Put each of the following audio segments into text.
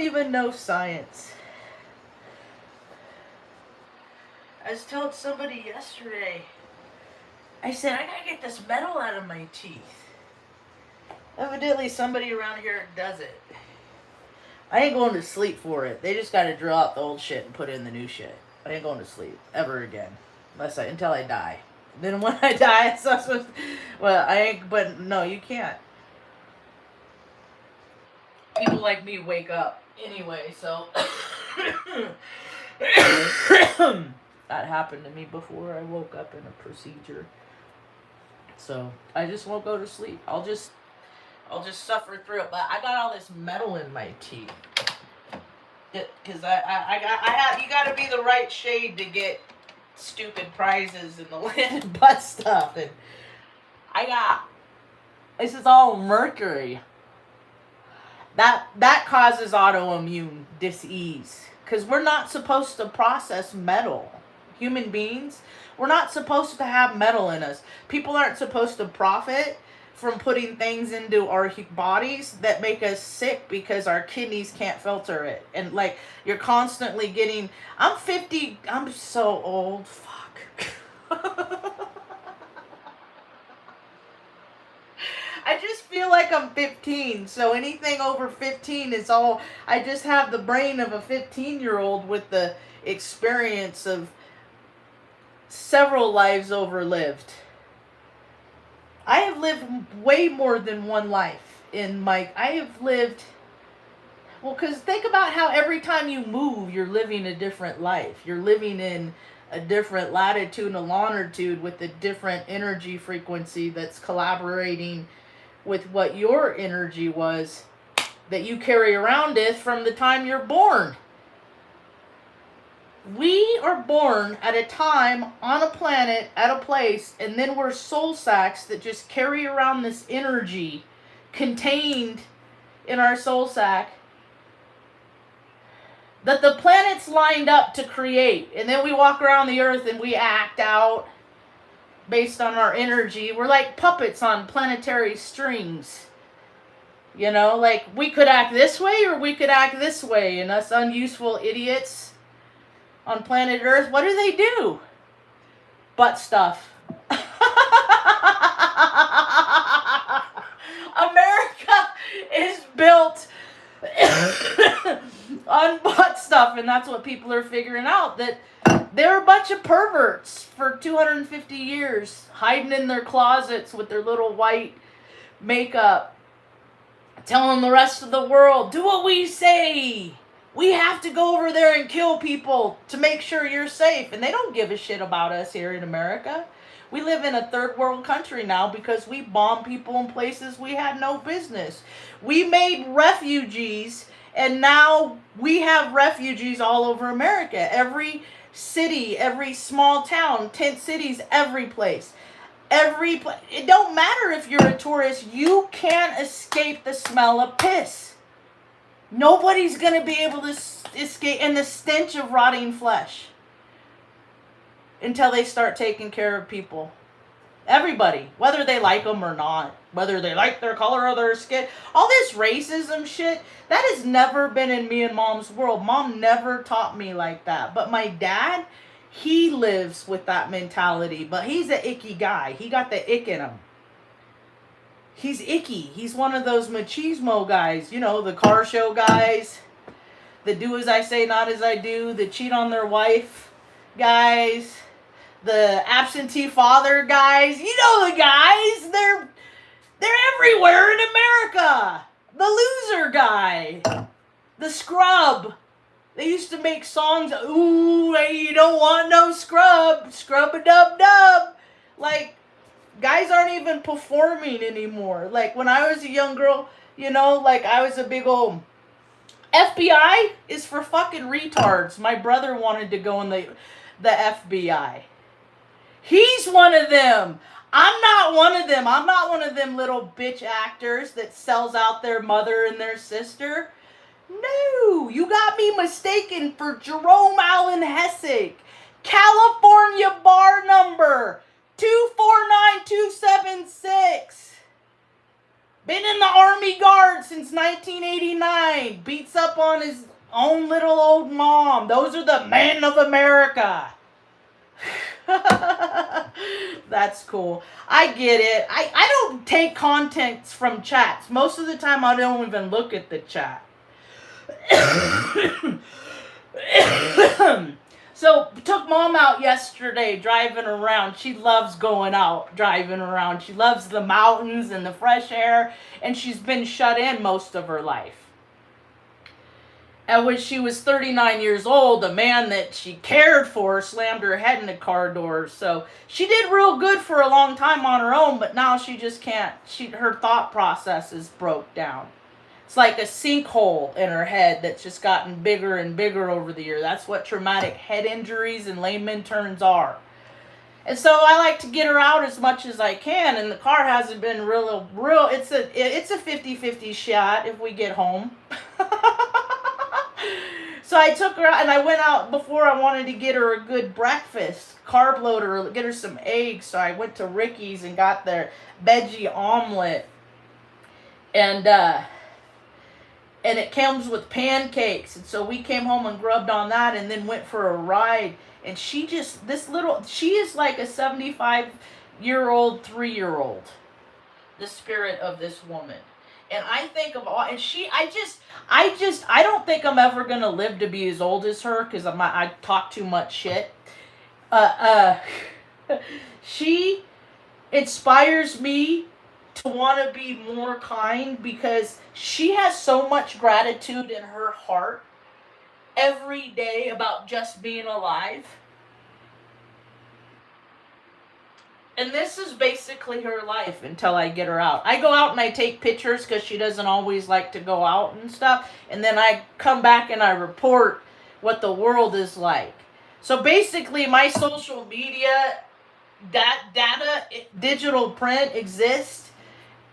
even know science. I was telling somebody yesterday, I said, I gotta get this metal out of my teeth. Evidently somebody around here does it. I ain't going to sleep for it. They just gotta drill out the old shit and put in the new shit. I ain't going to sleep ever again. Until I die. Then when I die, it's not supposed to, well, I ain't, but no, you can't. People like me wake up anyway, so. That happened to me before I woke up in a procedure. So I just won't go to sleep. I'll just suffer through it. But I got all this metal in my teeth. Because you got to be the right shade to get stupid prizes in the land of butt stuff. And this is all mercury. That causes autoimmune disease. Because we're not supposed to process metal. Human beings, we're not supposed to have metal in us. People aren't supposed to profit from putting things into our bodies that make us sick because our kidneys can't filter it. And like, you're constantly getting, I'm 50, I'm so old, fuck. I just feel like I'm 15, so anything over 15 is all, I just have the brain of a 15-year-old with the experience of several lives overlived. I have lived way more than one life I have lived, well, because think about how every time you move, you're living a different life. You're living in a different latitude and a longitude with a different energy frequency that's collaborating with what your energy was that you carry around it from the time you're born. We are born at a time, on a planet, at a place, and then we're soul sacks that just carry around this energy contained in our soul sack that the planets lined up to create. And then we walk around the earth and we act out based on our energy. We're like puppets on planetary strings. You know, like we could act this way or we could act this way. And us unuseful idiots on planet Earth, what do? Butt stuff. America is built on butt stuff, and that's what people are figuring out, that they're a bunch of perverts for 250 years, hiding in their closets with their little white makeup, telling the rest of the world, do what we say. We have to go over there and kill people to make sure you're safe. And they don't give a shit about us here in America. We live in a third world country now because we bomb people in places we had no business. We made refugees, and now we have refugees all over America. Every city, every small town, tent cities, every place. It don't matter if you're a tourist. You can't escape the smell of piss. Nobody's going to be able to escape, and the stench of rotting flesh, until they start taking care of people. Everybody, whether they like them or not, whether they like their color or their skin, all this racism shit, that has never been in me and Mom's world. Mom never taught me like that. But my dad, he lives with that mentality, but he's an icky guy. He got the ick in him. He's icky. He's one of those machismo guys. You know, the car show guys. The do as I say, not as I do. The cheat on their wife guys. The absentee father guys. You know the guys. They're everywhere in America. The loser guy. The scrub. They used to make songs. Ooh, hey, you don't want no scrub. Scrub-a-dub-dub. Like, guys aren't even performing anymore. Like, when I was a young girl, you know, like, I was a big old... FBI is for fucking retards. My brother wanted to go in the FBI. He's one of them. I'm not one of them. I'm not one of them little bitch actors that sells out their mother and their sister. No, you got me mistaken for Jerome Allen Hessig. California bar number 249276. Been in the Army Guard since 1989. Beats up on his own little old mom. Those are the men of America. That's cool. I get it. I don't take contents from chats. Most of the time I don't even look at the chat. So, took mom out yesterday driving around. She loves going out driving around. She loves the mountains and the fresh air, and she's been shut in most of her life. And when she was 39 years old, the man that she cared for slammed her head in the car door. So she did real good for a long time on her own, but now she just can't. Her thought process is broke down. It's like a sinkhole in her head that's just gotten bigger and bigger over the year. That's what traumatic head injuries in layman terms are. And so I like to get her out as much as I can, and the car hasn't been real. It's a 50-50 shot if we get home. So I took her out, and I went out before. I wanted to get her a good breakfast, carb loader, get her some eggs. So I went to Ricky's and got their veggie omelet, and it comes with pancakes. And so we came home and grubbed on that, and then went for a ride. And she is like a 75-year-old 3-year-old, the spirit of this woman. And I think of all, and I don't think I'm ever going to live to be as old as her, because I talk too much shit. She inspires me to want to be more kind, because she has so much gratitude in her heart every day about just being alive. And this is basically her life until I get her out. I go out and I take pictures because she doesn't always like to go out and stuff. And then I come back and I report what the world is like. So basically my social media data, digital print exists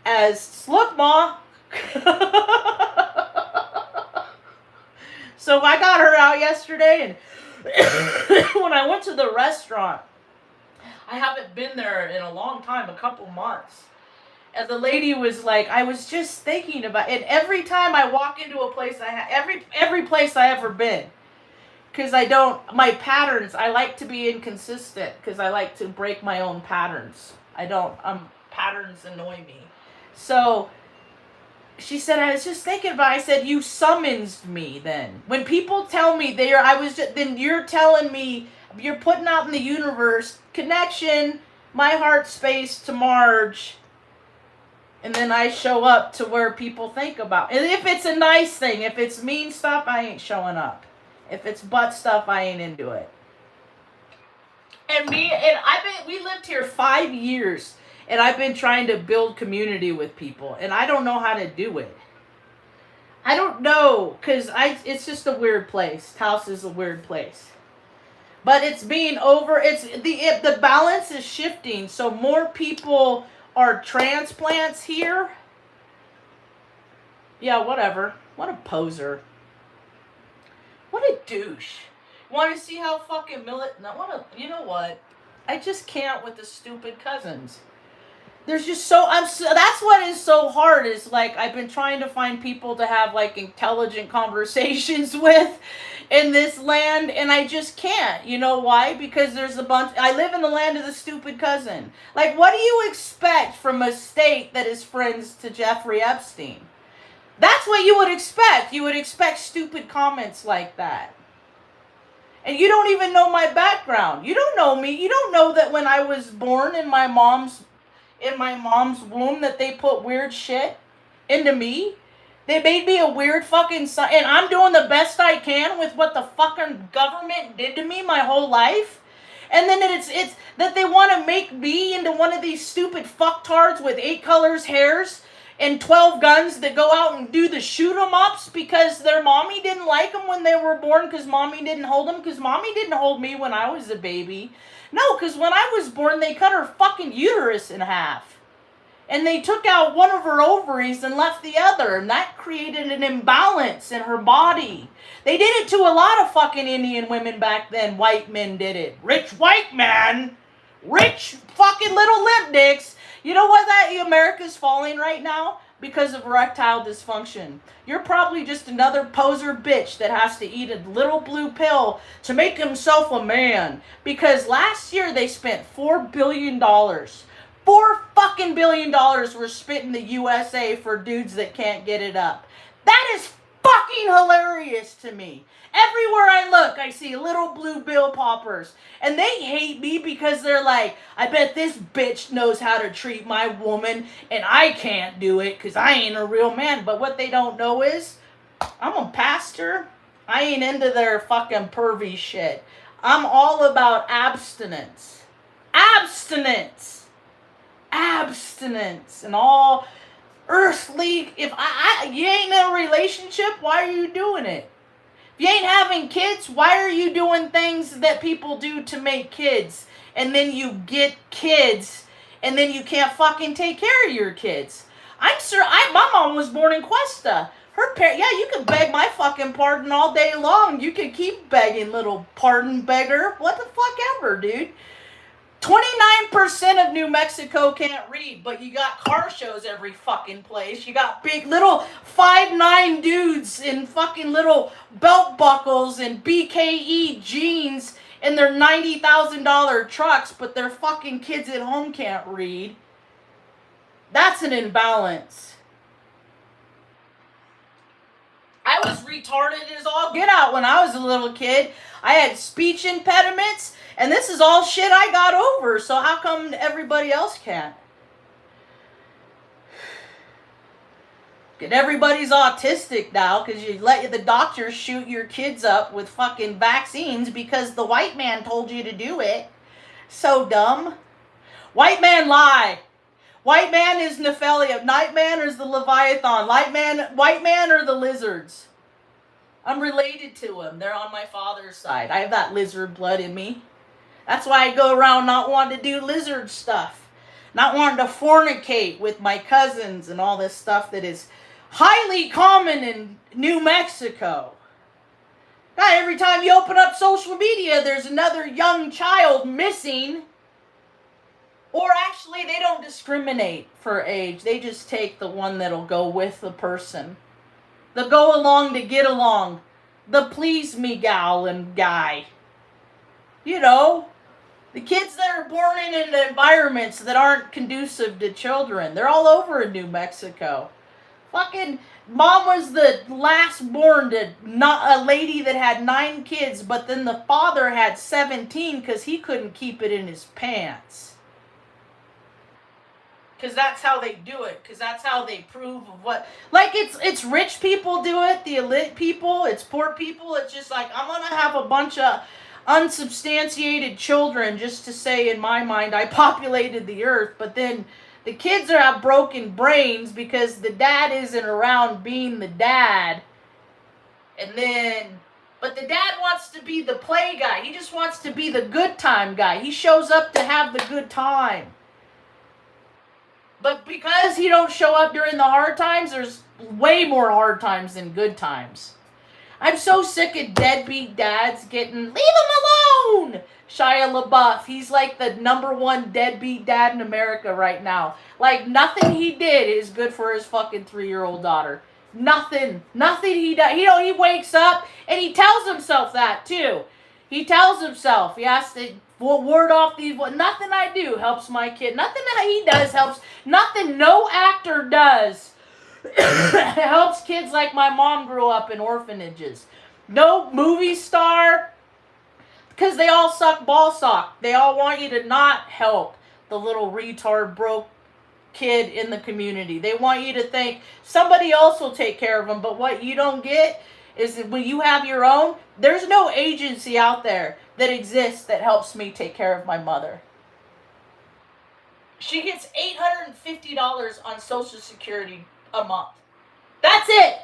as, look, Ma. So I got her out yesterday, and when I went to the restaurant, I haven't been there in a long time, a couple months. And the lady was like, I was just thinking about it. Every time I walk into a place, every place I ever been. Because my patterns, I like to be inconsistent. Because I like to break my own patterns. Patterns annoy me. So, she said, I was just thinking about it. I said, you summoned me then. When people tell me then you're telling me, you're putting out in the universe, connection, my heart space to Marge, and then I show up to where people think about. And if it's a nice thing, if it's mean stuff, I ain't showing up. If it's butt stuff, I ain't into it. And we lived here 5 years, and I've been trying to build community with people, and I don't know how to do it. I don't know, because it's just a weird place. Taos is a weird place. But it's the balance is shifting, so more people are transplants here. Yeah, whatever. What a poser. What a douche. Want to see how fucking you know what? I just can't with the stupid cousins. There's just that's what is so hard, is like I've been trying to find people to have like intelligent conversations with in this land, and I just can't. You know why? Because there's I live in the land of the stupid cousin. Like, what do you expect from a state that is friends to Jeffrey Epstein? That's what you would expect. You would expect stupid comments like that. And you don't even know my background. You don't know me. You don't know that when I was born in my mom's womb that they put weird shit into me. They made me a weird fucking son, and I'm doing the best I can with what the fucking government did to me my whole life. And then it's that they want to make me into one of these stupid fucktards with 8 colors hairs and 12 guns that go out and do the shoot 'em ups because their mommy didn't like them when they were born, because mommy didn't hold them, because mommy didn't hold me when I was a baby. No, because when I was born, they cut her fucking uterus in half. And they took out one of her ovaries and left the other. And that created an imbalance in her body. They did it to a lot of fucking Indian women back then. White men did it. Rich white man. Rich fucking little limp dicks. You know what America's falling right now? because of erectile dysfunction. You're probably just another poser bitch that has to eat a little blue pill to make himself a man. Because last year they spent $4 billion. $4 billion were spent in the USA for dudes that can't get it up. That is fucking hilarious to me. Everywhere I look, I see little blue bill poppers. And they hate me because they're like, I bet this bitch knows how to treat my woman and I can't do it because I ain't a real man. But what they don't know is, I'm a pastor. I ain't into their fucking pervy shit. I'm all about abstinence. Abstinence. Abstinence. And all earthly, if you ain't in a relationship, why are you doing it? If you ain't having kids, why are you doing things that people do to make kids? And then you get kids, and then you can't fucking take care of your kids. My mom was born in Cuesta. Yeah, you can beg my fucking pardon all day long. You can keep begging, little pardon beggar. What the fuck ever, dude. 29% of New Mexico can't read, but you got car shows every fucking place. You got big little 5'9" dudes in fucking little belt buckles and BKE jeans in their $90,000 trucks, but their fucking kids at home can't read. That's an imbalance. I was retarded as all get out when I was a little kid. I had speech impediments. And this is all shit I got over, so how come everybody else can't? And everybody's autistic now because you let the doctors shoot your kids up with fucking vaccines because the white man told you to do it. So dumb. White man lie. White man is Nephilim. Night man is the Leviathan. White man are the lizards. I'm related to them. They're on my father's side. I have that lizard blood in me. That's why I go around not wanting to do lizard stuff. Not wanting to fornicate with my cousins and all this stuff that is highly common in New Mexico. God, every time you open up social media, there's another young child missing. Or actually, they don't discriminate for age. They just take the one that'll go with the person. The go along to get along. The please me gal and guy. You know, the kids that are born in environments that aren't conducive to children. They're all over in New Mexico. Fucking mom was the last born to not a lady that had 9 kids, but then the father had 17 because he couldn't keep it in his pants. Because that's how they do it. Because that's how they prove of what. Like, it's rich people do it. The elite people. It's poor people. It's just like, I'm going to have a bunch of unsubstantiated children just to say, in my mind, I populated the earth. But then the kids have broken brains because the dad isn't around being the dad. And then... But the dad wants to be the play guy. He just wants to be the good time guy. He shows up to have the good time. But because he don't show up during the hard times, there's way more hard times than good times. I'm so sick of deadbeat dads getting, leave him alone! Shia LaBeouf, he's like the #1 deadbeat dad in America right now. Like, nothing he did is good for his fucking 3-year-old daughter. Nothing he does. He wakes up, and he tells himself that, too. He tells himself, he has to ward off these, nothing I do helps my kid. Nothing that he does helps, nothing no actor does helps kids like my mom grew up in orphanages. No movie star, because they all suck ball sock. They all want you to not help the little retard broke kid in the community. They want you to think somebody else will take care of them, but what you don't get is that when you have your own, there's no agency out there that exists that helps me take care of my mother. She gets $850 on Social Security a month. That's it.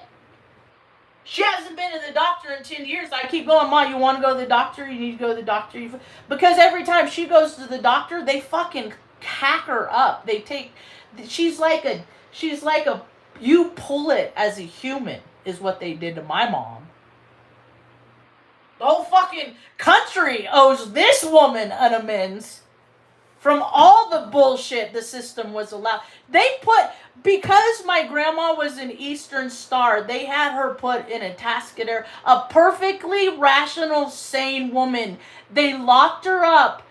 She hasn't been to the doctor in 10 years. I keep going, Mom, you want to go to the doctor? You need to go to the doctor. Because every time she goes to the doctor, they fucking hack her up. She's like a, you pull it as a human is what they did to my mom. The whole fucking country owes this woman an amends. from all the bullshit the system was allowed. Because my grandma was an Eastern Star, they had her put in a Tascadero, a perfectly rational, sane woman. They locked her up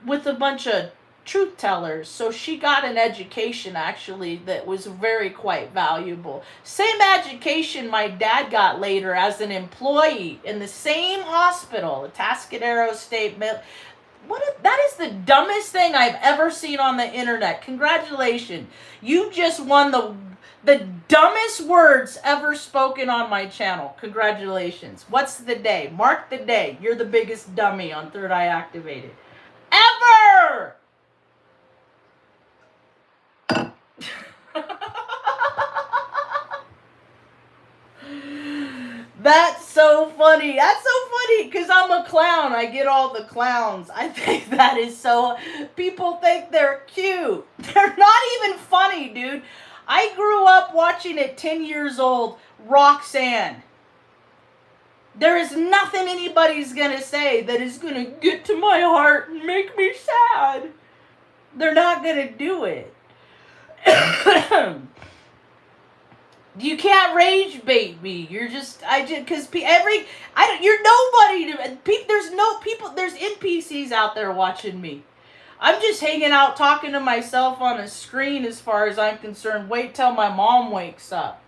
with a bunch of truth tellers, so she got an education actually that was very quite valuable. Same education my dad got later as an employee in the same hospital, the Tascadero State Mill. That is the dumbest thing I've ever seen on the internet. Congratulations. You just won the dumbest words ever spoken on my channel. Congratulations. What's the day? Mark the day. You're the biggest dummy on Third Eye Activated ever. That's so funny. That's so funny because I'm a clown. I get all the clowns. I think that is so... People think they're cute. They're not even funny, dude. I grew up watching at 10 years old, Roxanne. There is nothing anybody's going to say that is going to get to my heart and make me sad. They're not going to do it. You can't rage bait me. You're just, because you're nobody there's NPCs out there watching me. I'm just hanging out talking to myself on a screen as far as I'm concerned. Wait till my mom wakes up.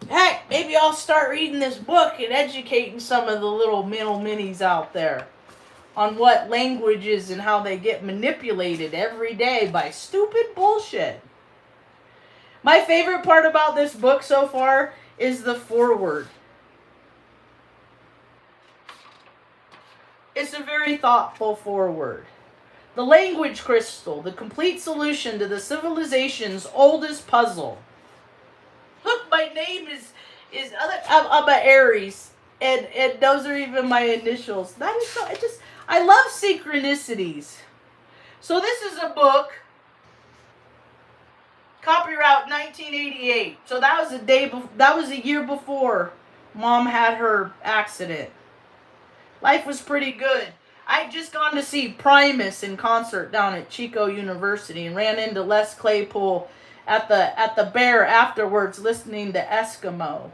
Heck, maybe I'll start reading this book and educating some of the little minis out there on what languages and how they get manipulated every day by stupid bullshit. My favorite part about this book so far is the foreword. It's a very thoughtful foreword. The language crystal, the complete solution to the civilization's oldest puzzle. Look, my name is I'm a Aries, and those are even my initials. That is so. I love synchronicities. So this is a book. Copyright 1988. So that was a year before Mom had her accident. Life was pretty good. I'd just gone to see Primus in concert down at Chico University and ran into Les Claypool at the Bear afterwards listening to Eskimo.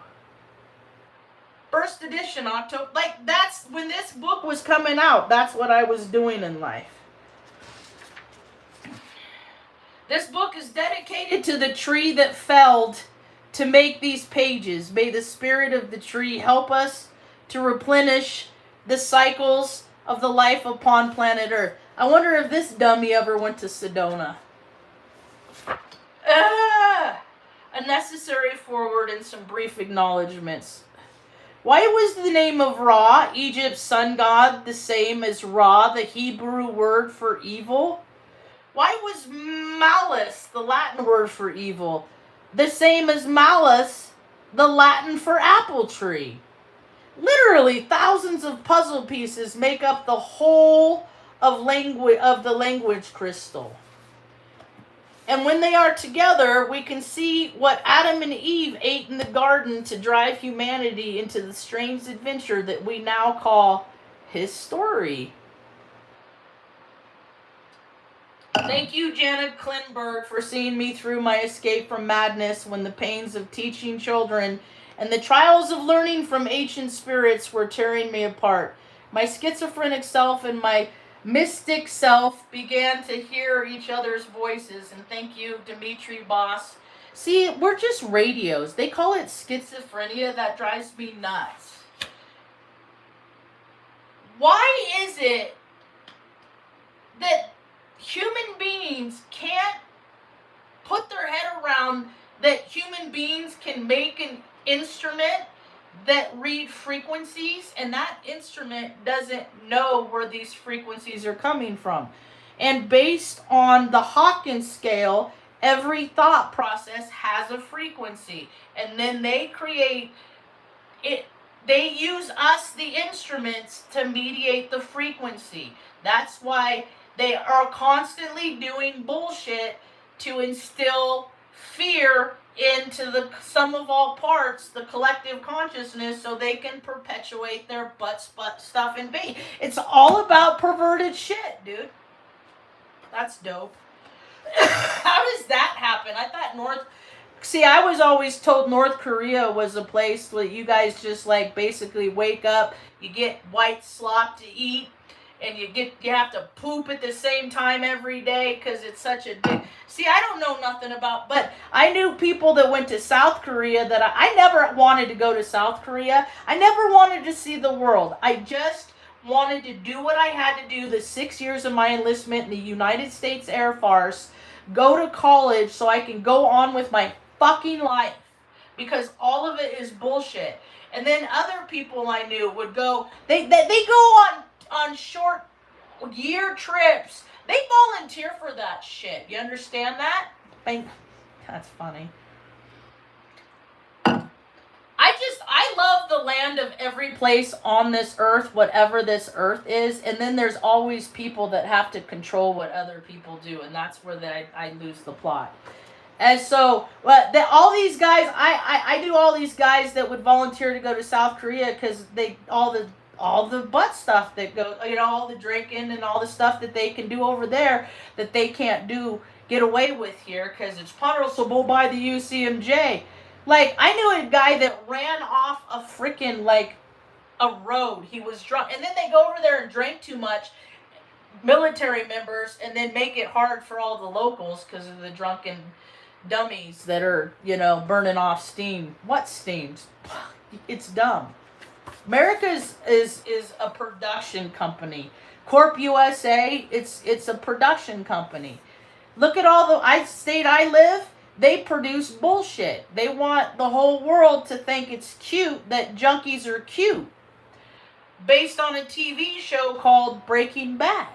First edition, October. That's when this book was coming out. That's what I was doing in life. This book is dedicated to the tree that felled to make these pages. May the spirit of the tree help us to replenish the cycles of the life upon planet Earth. I wonder if this dummy ever went to Sedona. A necessary foreword and some brief acknowledgments. Why was the name of Ra, Egypt's sun god, the same as Ra, the Hebrew word for evil? Why was malice, the Latin word for evil, the same as malus, the Latin for apple tree? Literally, thousands of puzzle pieces make up the whole of the language crystal. And when they are together, we can see what Adam and Eve ate in the garden to drive humanity into the strange adventure that we now call his story. Thank you, Janet Klinberg, for seeing me through my escape from madness when the pains of teaching children and the trials of learning from ancient spirits were tearing me apart. My schizophrenic self and my mystic self began to hear each other's voices. And thank you, Dimitri Boss. See, we're just radios. They call it schizophrenia. That drives me nuts. Why is it that human beings can't put their head around that human beings can make an instrument that read frequencies and that instrument doesn't know where these frequencies are coming from? And based on the Hawkins scale, every thought process has a frequency, and then they create it. They use us, the instruments, to mediate the frequency. That's why they are constantly doing bullshit to instill fear into the sum of all parts, the collective consciousness, so they can perpetuate their butt stuff and be. It's all about perverted shit, dude. That's dope. How does that happen? I thought See, I was always told North Korea was a place that you guys just like basically wake up, you get white slop to eat, and you have to poop at the same time every day because it's such a big. See, I don't know nothing about, but I knew people that went to South Korea that I never wanted to go to South Korea. I never wanted to see the world. I just wanted to do what I had to do the 6 years of my enlistment in the United States Air Force, go to college so I can go on with my fucking life, because all of it is bullshit. And then other people I knew would go, they go on short year trips. They volunteer for that shit. You understand that? That's funny. I love the land of every place on this earth, whatever this earth is, and then there's always people that have to control what other people do, and that's where I lose the plot. And so, all these guys, I do all these guys that would volunteer to go to South Korea because all the butt stuff that goes, all the drinking and all the stuff that they can do over there that they can't get away with here because it's punishable by the UCMJ. Like, I knew a guy that ran off a freaking, a road. He was drunk. And then they go over there and drink too much, military members, and then make it hard for all the locals because of the drunken dummies that are, burning off steam. What steams? It's dumb. America is a production company. Corp USA, it's a production company. Look at all the state I live. They produce bullshit. They want the whole world to think it's cute that junkies are cute. Based on a TV show called Breaking Bad.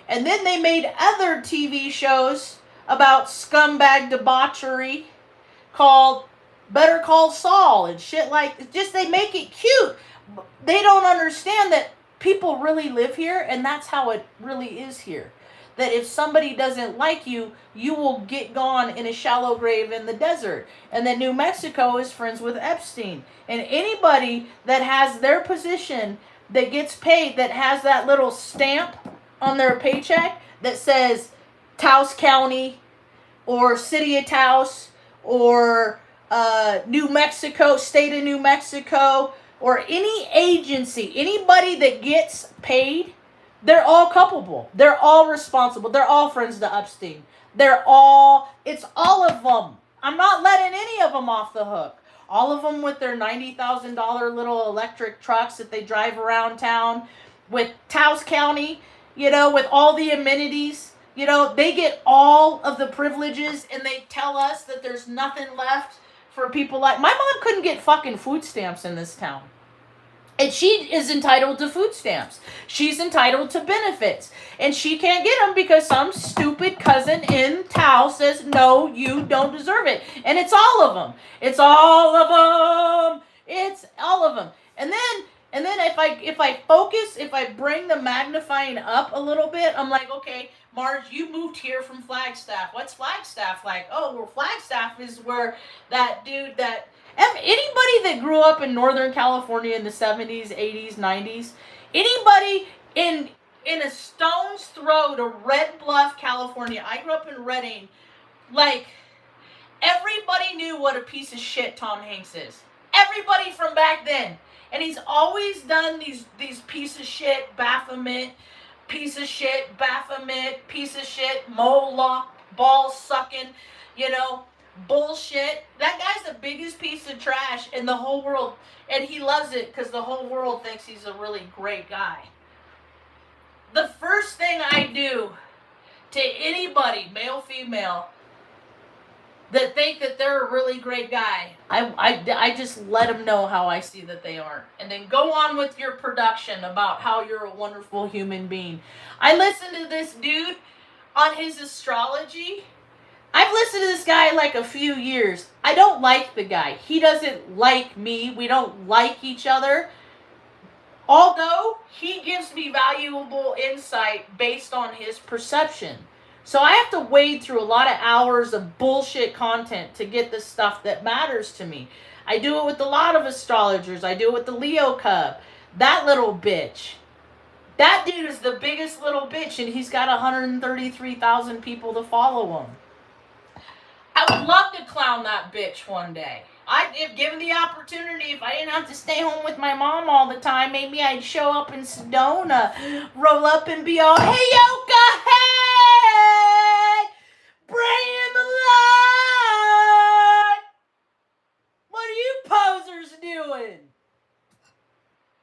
And then they made other TV shows about scumbag debauchery called Better Call Saul and shit they make it cute. They don't understand that people really live here, and that's how it really is here. That if somebody doesn't like you, you will get gone in a shallow grave in the desert. And that New Mexico is friends with Epstein. And anybody that has their position, that gets paid, that has that little stamp on their paycheck that says Taos County or City of Taos or New Mexico, State of New Mexico, or any agency, anybody that gets paid, they're all culpable. They're all responsible. They're all friends to Epstein. It's all of them. I'm not letting any of them off the hook. All of them with their $90,000 little electric trucks that they drive around town, with Taos County, with all the amenities, they get all of the privileges, and they tell us that there's nothing left for people like... My mom couldn't get fucking food stamps in this town. And she is entitled to food stamps. She's entitled to benefits. And she can't get them because some stupid cousin in Taos says, no, you don't deserve it. And it's all of them. It's all of them. It's all of them. And then if I focus, if I bring the magnifying up a little bit, I'm like, okay, Marge, you moved here from Flagstaff. What's Flagstaff like? Oh, well, Flagstaff is where that dude that... Anybody that grew up in Northern California in the 70s, 80s, 90s, anybody in a stone's throw to Red Bluff, California, I grew up in Redding, everybody knew what a piece of shit Tom Hanks is. Everybody from back then. And he's always done these piece of shit, Baphomet, piece of shit, Baphomet, piece of shit, Moloch, ball sucking, bullshit. That guy's the biggest piece of trash in the whole world, and he loves it because the whole world thinks he's a really great guy. The first thing I do to anybody, male, female, that think that they're a really great guy, I just let them know how I see that they aren't, and then go on with your production about how you're a wonderful human being. I listened to this dude on his astrology. I've listened to this guy a few years. I don't like the guy. He doesn't like me. We don't like each other. Although he gives me valuable insight based on his perception. So I have to wade through a lot of hours of bullshit content to get the stuff that matters to me. I do it with a lot of astrologers. I do it with the Leo Cub. That little bitch. That dude is the biggest little bitch, and he's got 133,000 people to follow him. I would love to clown that bitch one day. If given the opportunity, if I didn't have to stay home with my mom all the time, maybe I'd show up in Sedona, roll up and be all, heyOka, hey! Bring the light! What are you posers doing?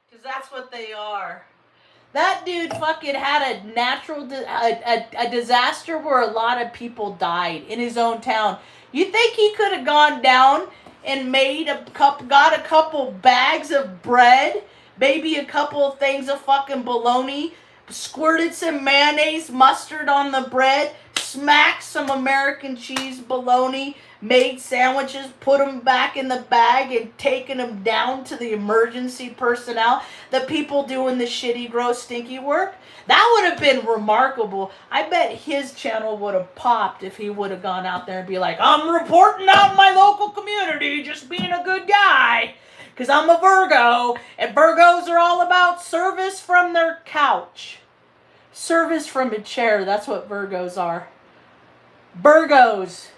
Because that's what they are. That dude fucking had a natural, a disaster where a lot of people died in his own town. You think he could have gone down and got a couple bags of bread, maybe a couple of things of fucking bologna, squirted some mayonnaise, mustard on the bread, smacked some American cheese bologna, made sandwiches, put them back in the bag, and taken them down to the emergency personnel, the people doing the shitty, gross, stinky work? That would have been remarkable. I bet his channel would have popped if he would have gone out there and be like, I'm reporting out in my local community, just being a good guy, because I'm a Virgo, and Virgos are all about service from their couch. Service from a chair, that's what Virgos are. Virgos.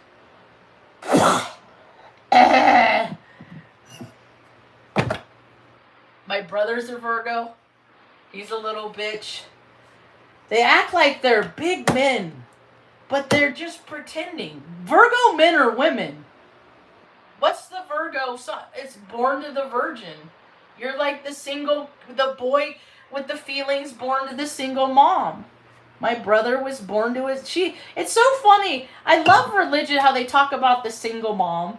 My brother's a Virgo. He's a little bitch. They act like they're big men, but they're just pretending. Virgo men are women. What's the Virgo? It's born to the virgin. You're like the boy with the feelings born to the single mom. My brother was born to it's so funny. I love religion, how they talk about the single mom.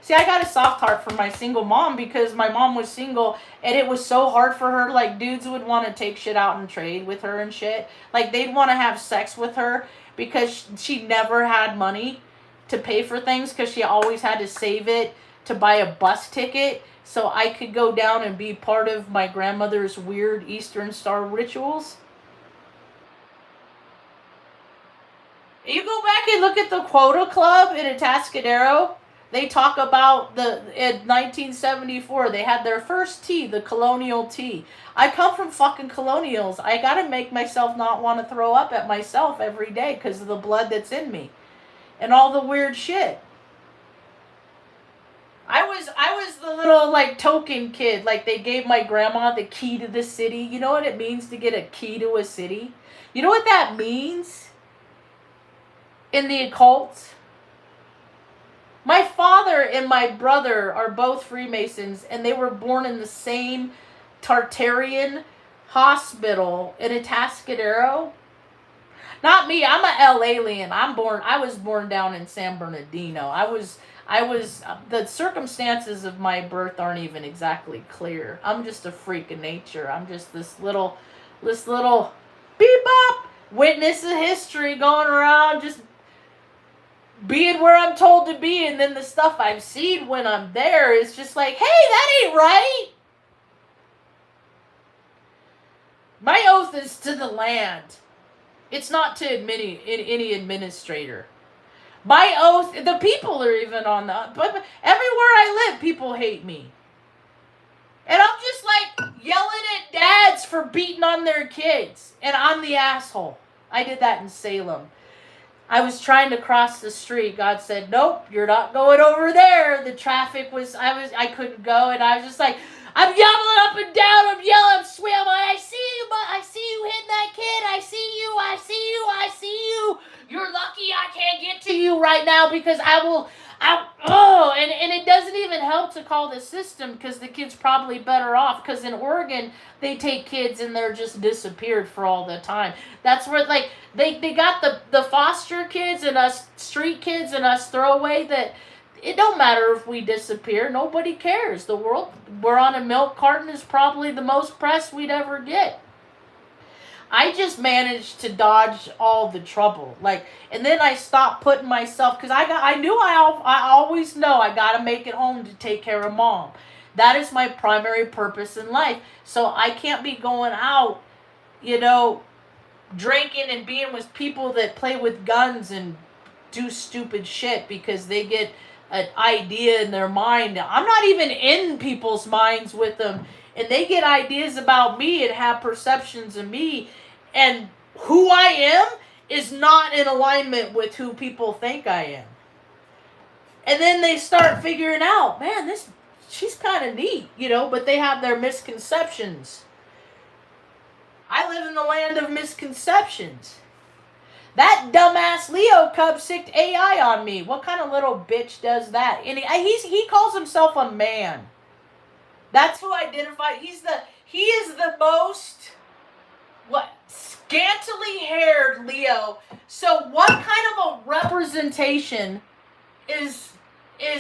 See, I got a soft heart for my single mom because my mom was single and it was so hard for her. Like, dudes would want to take shit out and trade with her and shit. Like, they'd want to have sex with her because she never had money to pay for things because she always had to save it to buy a bus ticket so I could go down and be part of my grandmother's weird Eastern Star rituals. You go back and look at the Quota Club in Atascadero. They talk about in 1974, they had their first tea, the colonial tea. I come from fucking colonials. I gotta make myself not want to throw up at myself every day because of the blood that's in me. And all the weird shit. I was the little, like, token kid. Like, they gave my grandma the key to the city. You know what it means to get a key to a city? You know what that means? In the occult, my father and my brother are both Freemasons, and they were born in the same Tartarian hospital in Atascadero. Not me. I'm a L alien. I was born down in San Bernardino. The circumstances of my birth aren't even exactly clear. I'm just a freak of nature. I'm just this little beep bop witness of history going around just being where I'm told to be, and then the stuff I've seen when I'm there is just like, hey, that ain't right. My oath is to the land. It's not to any administrator. My oath, the people are even on but everywhere I live, people hate me. And I'm just like yelling at dads for beating on their kids, and I'm the asshole. I did that in Salem. I was trying to cross the street. God said, nope, you're not going over there. The traffic I couldn't go. And I was just like, I'm yelling up and down. I'm yelling, I'm swearing. I see you hitting that kid. I see you. You're lucky I can't get to you right now because and it doesn't even help to call the system because the kid's probably better off because in Oregon, they take kids and they're just disappeared for all the time. That's where, like, they got the foster kids and us street kids and us throwaway that it don't matter if we disappear. Nobody cares. The world, we're on a milk carton is probably the most press we'd ever get. I just managed to dodge all the trouble. Like, and then I stopped putting myself, because I always know I got to make it home to take care of mom. That is my primary purpose in life. So I can't be going out, drinking and being with people that play with guns and do stupid shit because they get an idea in their mind. I'm not even in people's minds with them, and they get ideas about me and have perceptions of me, and who I am is not in alignment with who people think I am. And then they start figuring out, man, she's kind of neat, you know, but they have their misconceptions. I live in the land of misconceptions. That dumbass Leo cub sicked AI on me. What kind of little bitch does that? And he calls himself a man. That's who identifies. He is the most scantily haired Leo. So what kind of a representation is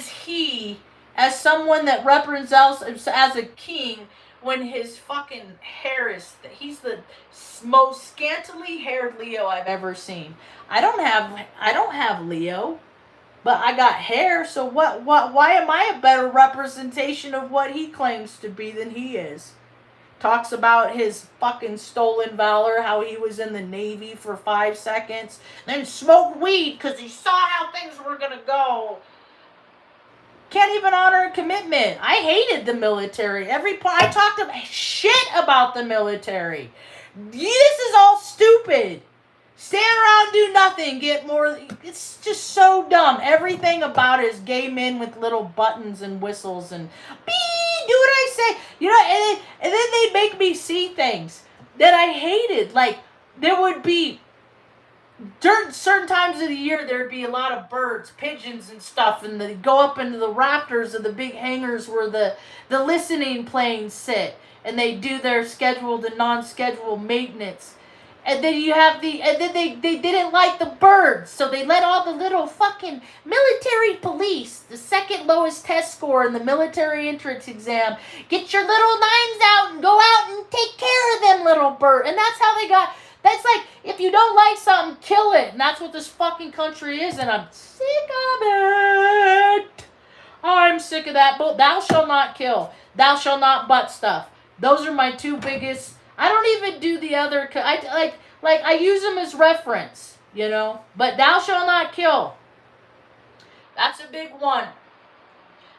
he as someone that represents as a king when his fucking hair is he's the most scantily haired Leo I've ever seen. I don't have Leo, but I got hair, so why am I a better representation of what he claims to be than he is? Talks about his fucking stolen valor, how he was in the Navy for 5 seconds, then smoked weed because he saw how things were gonna go. Can't even honor a commitment. I hated the military. I talked shit about the military. This is all stupid. Stand around, do nothing, get more. It's just so dumb. Everything about it is gay men with little buttons and whistles and do what I say. You know, and then they make me see things that I hated. Like, there would be, during certain times of the year, there'd be a lot of birds, pigeons and stuff, and they'd go up into the rafters of the big hangars where the listening planes sit, and they do their scheduled and non-scheduled maintenance. And then they didn't like the birds, so they let all the little fucking military police, the second lowest test score in the military entrance exam, get your little nines out and go out and take care of them little birds. And that's how they got. That's like, if you don't like something, kill it. And that's what this fucking country is, and I'm sick of it. I'm sick of that. But thou shalt not kill. Thou shalt not butt stuff. Those are my two biggest. I don't even do the other. I use them as reference, you know. But thou shalt not kill. That's a big one.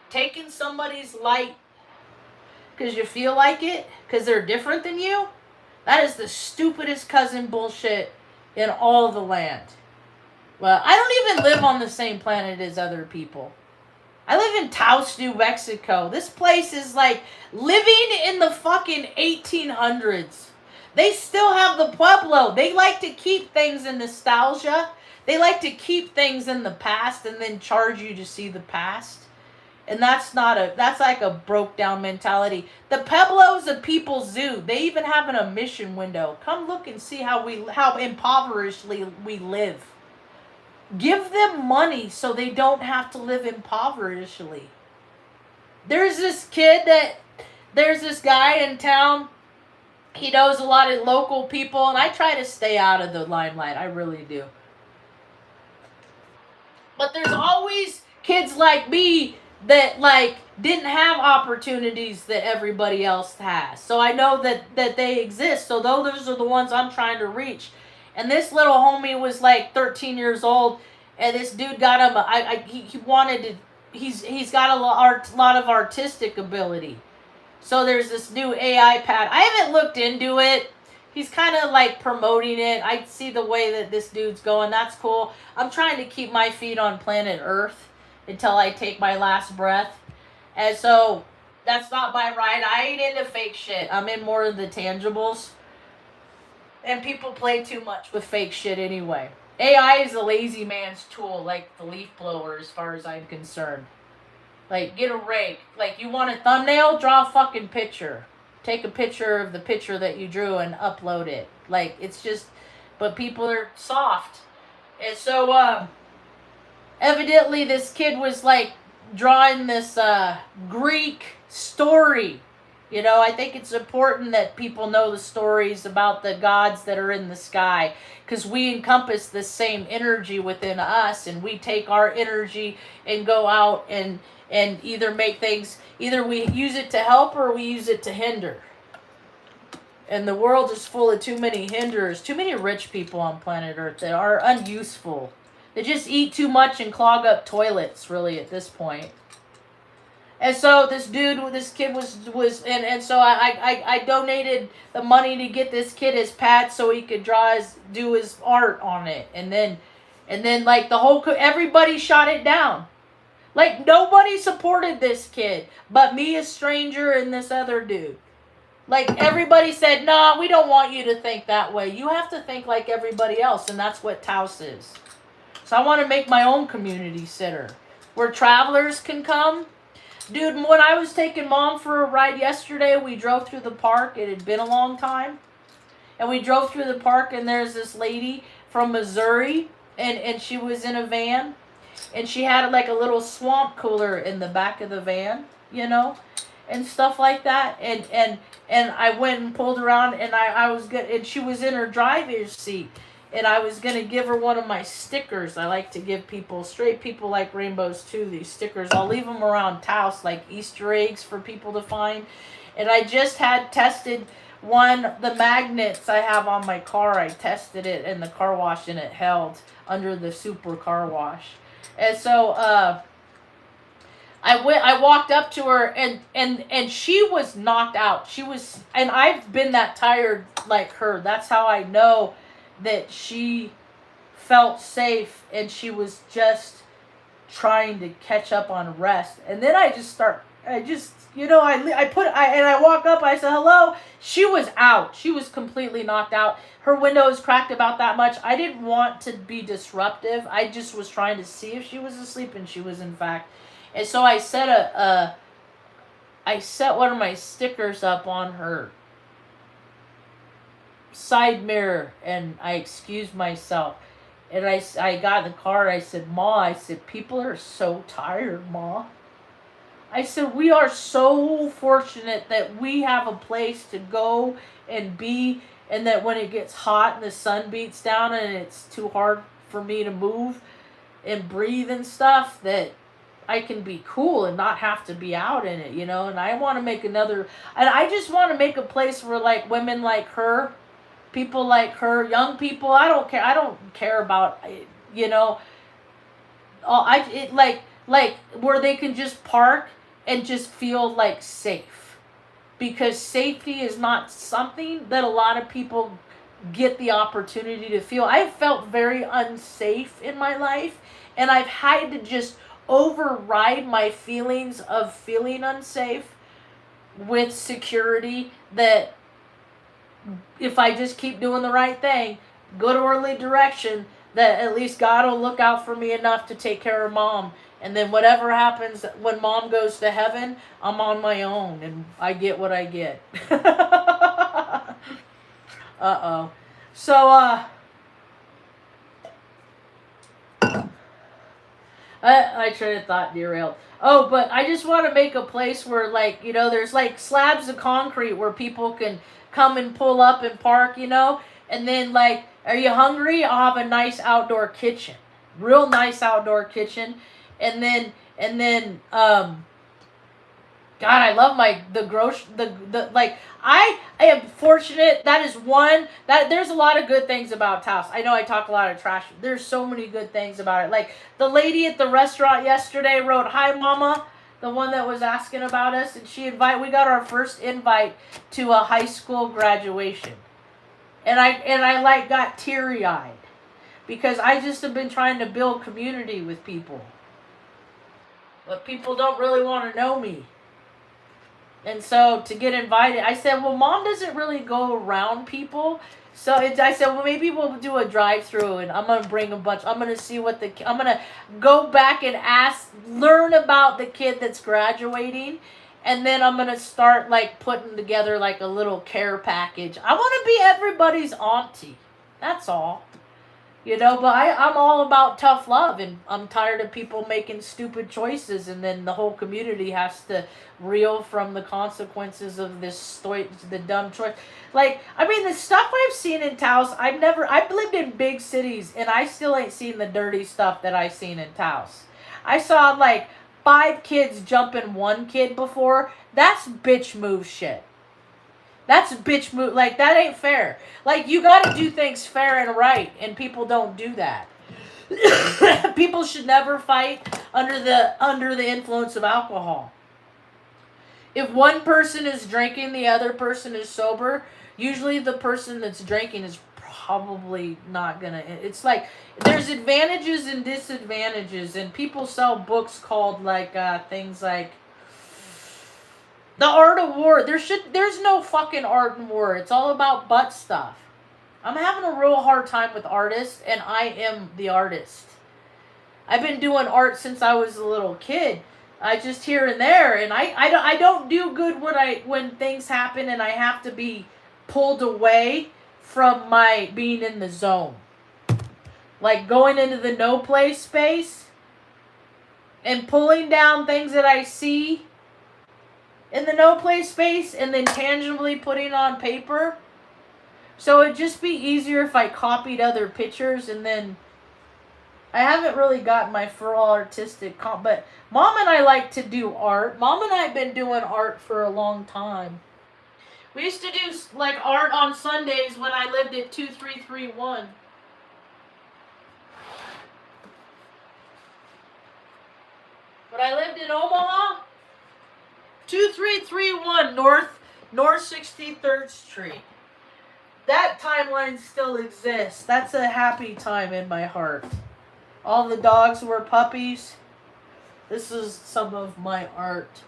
Taking somebody's light because you feel like it, because they're different than you. That is the stupidest cousin bullshit in all the land. Well, I don't even live on the same planet as other people. I live in Taos, New Mexico. This place is like living in the fucking 1800s. They still have the Pueblo. They like to keep things in nostalgia. They like to keep things in the past and then charge you to see the past. And that's like a broke down mentality. The Pueblo's a people's zoo. They even have an admission window. Come look and see how impoverishedly we live. Give them money so they don't have to live impoverishedly. There's this guy in town. He knows a lot of local people, and I try to stay out of the limelight. I really do. But there's always kids like me that didn't have opportunities that everybody else has. So I know that they exist. So those are the ones I'm trying to reach. And this little homie was 13 years old, and this dude got him. He's got a lot of artistic ability. So there's this new AI pad. I haven't looked into it. He's kind of promoting it. I see the way that this dude's going. That's cool. I'm trying to keep my feet on planet Earth until I take my last breath. And so that's not my right. I ain't into fake shit. I'm in more of the tangibles. And people play too much with fake shit anyway. AI is a lazy man's tool, like the leaf blower, as far as I'm concerned. Get a rake. You want a thumbnail? Draw a fucking picture. Take a picture of the picture that you drew and upload it. It's just... But people are soft. And so, evidently this kid was, drawing this, Greek story. You know, I think it's important that people know the stories about the gods that are in the sky, because we encompass the same energy within us, and we take our energy and go out and either make things, either we use it to help or we use it to hinder. And the world is full of too many hinderers, too many rich people on planet Earth that are unuseful. They just eat too much and clog up toilets, really, at this point. And so this kid and so I donated the money to get this kid his pad so he could do his art on it. And then like everybody shot it down. Like nobody supported this kid but me, a stranger, and this other dude. Like everybody said, "Nah, we don't want you to think that way. You have to think like everybody else," and that's what Taos is. So I want to make my own community center where travelers can come. Dude, when I was taking Mom for a ride yesterday, we drove through the park. It had been a long time. And we drove through the park, and there's this lady from Missouri, and she was in a van. And she had like a little swamp cooler in the back of the van, you know, and stuff like that. And I went and pulled around, and I was good, and she was in her driver's seat. And I was going to give her one of my stickers. I like to give people, straight people like rainbows too, these stickers. I'll leave them around Taos, like Easter eggs for people to find. And I just had tested the magnets I have on my car. I tested it in the car wash, and it held under the super car wash. And so I walked up to her, and she was knocked out. And I've been that tired like her. That's how I know that she felt safe, and she was just trying to catch up on rest. And then I walk up, I said, "Hello." She was out. She was completely knocked out. Her window was cracked about that much. I didn't want to be disruptive. I just was trying to see if she was asleep, and she was in fact. And so I set one of my stickers up on her side mirror, and I excused myself, and I got in the car, and I said, "Ma," I said, "people are so tired, Ma." I said, "We are so fortunate that we have a place to go and be, and that when it gets hot and the sun beats down and it's too hard for me to move and breathe and stuff, that I can be cool and not have to be out in it, you know." And I want to make and I just want to make a place where like women like her, people like her, young people, I don't care about, you know, like where they can just park and just feel like safe, because safety is not something that a lot of people get the opportunity to feel. I've felt very unsafe in my life, and I've had to just override my feelings of feeling unsafe with security, that if I just keep doing the right thing, good orderly direction, that at least God will look out for me enough to take care of Mom. And then whatever happens when Mom goes to heaven, I'm on my own, and I get what I get. Uh-oh. So, I train of thought derailed. Oh, but I just want to make a place where, like, you know, there's like slabs of concrete where people can come and pull up and park, you know. And then, like, are you hungry? I'll have a nice outdoor kitchen, real nice outdoor kitchen. And then, God, I love I am fortunate. That is one, that there's a lot of good things about Taos. I know I talk a lot of trash. There's so many good things about it. Like the lady at the restaurant yesterday wrote, "Hi, Mama," the one that was asking about us, and we got our first invite to a high school graduation. And I like got teary-eyed, because I just have been trying to build community with people. But people don't really want to know me. And so to get invited, I said, well, Mom doesn't really go around people. So I said, well, maybe we'll do a drive-through, and I'm going to bring I'm going to see I'm going to go back and learn about the kid that's graduating. And then I'm going to start like putting together like a little care package. I want to be everybody's auntie. That's all. You know, but I'm all about tough love, and I'm tired of people making stupid choices, and then the whole community has to reel from the consequences of the dumb choice. Like, I mean, the stuff I've seen in Taos, I've lived in big cities, and I still ain't seen the dirty stuff that I've seen in Taos. I saw like 5 kids jumping one kid before. That's bitch move shit. That's a bitch move. Like, that ain't fair. Like, you gotta do things fair and right, and people don't do that. People should never fight under the influence of alcohol. If one person is drinking, the other person is sober, usually the person that's drinking is probably not gonna. It's like there's advantages and disadvantages, and people sell books called like things like The Art of War. There's no fucking art in war. It's all about butt stuff. I'm having a real hard time with artists, and I am the artist. I've been doing art since I was a little kid. I just here and there, and I don't do good when things happen and I have to be pulled away from my being in the zone. Like going into the no play space and pulling down things that I see in the no play space and then tangibly putting on paper. So it'd just be easier if I copied other pictures, and then I haven't really got my full artistic but Mom and I like to do art. Mom and I have been doing art for a long time. We used to do like art on Sundays when I lived at 2331. But I lived in Omaha, 2331 North 63rd Street. That timeline still exists. That's a happy time in my heart. All the dogs were puppies. This is some of my art.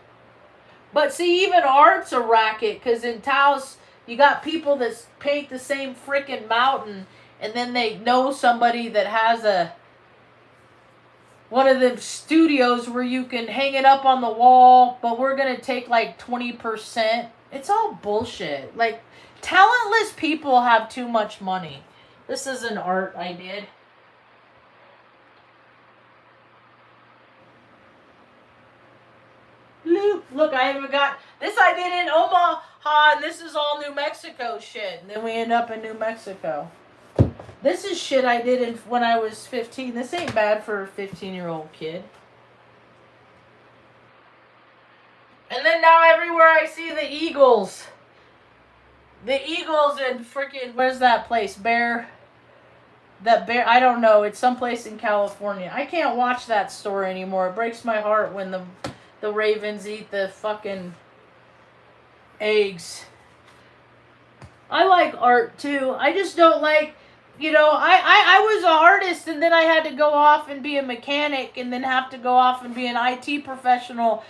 But see, even art's a racket, because in Taos, you got people that paint the same freaking mountain, and then they know somebody that has one of the studios where you can hang it up on the wall, but we're going to take like 20%. It's all bullshit. Like, talentless people have too much money. This is an art I did. Look, I haven't got this. I did in Omaha, and this is all New Mexico shit. And then we end up in New Mexico. This is shit I did when I was 15. This ain't bad for a 15-year-old kid. And then now everywhere I see the Eagles. The Eagles and freaking, where's that place? I don't know. It's someplace in California. I can't watch that story anymore. It breaks my heart when the Ravens eat the fucking eggs. I like art too. I just don't like, I was an artist, and then I had to go off and be a mechanic, and then have to go off and be an IT professional,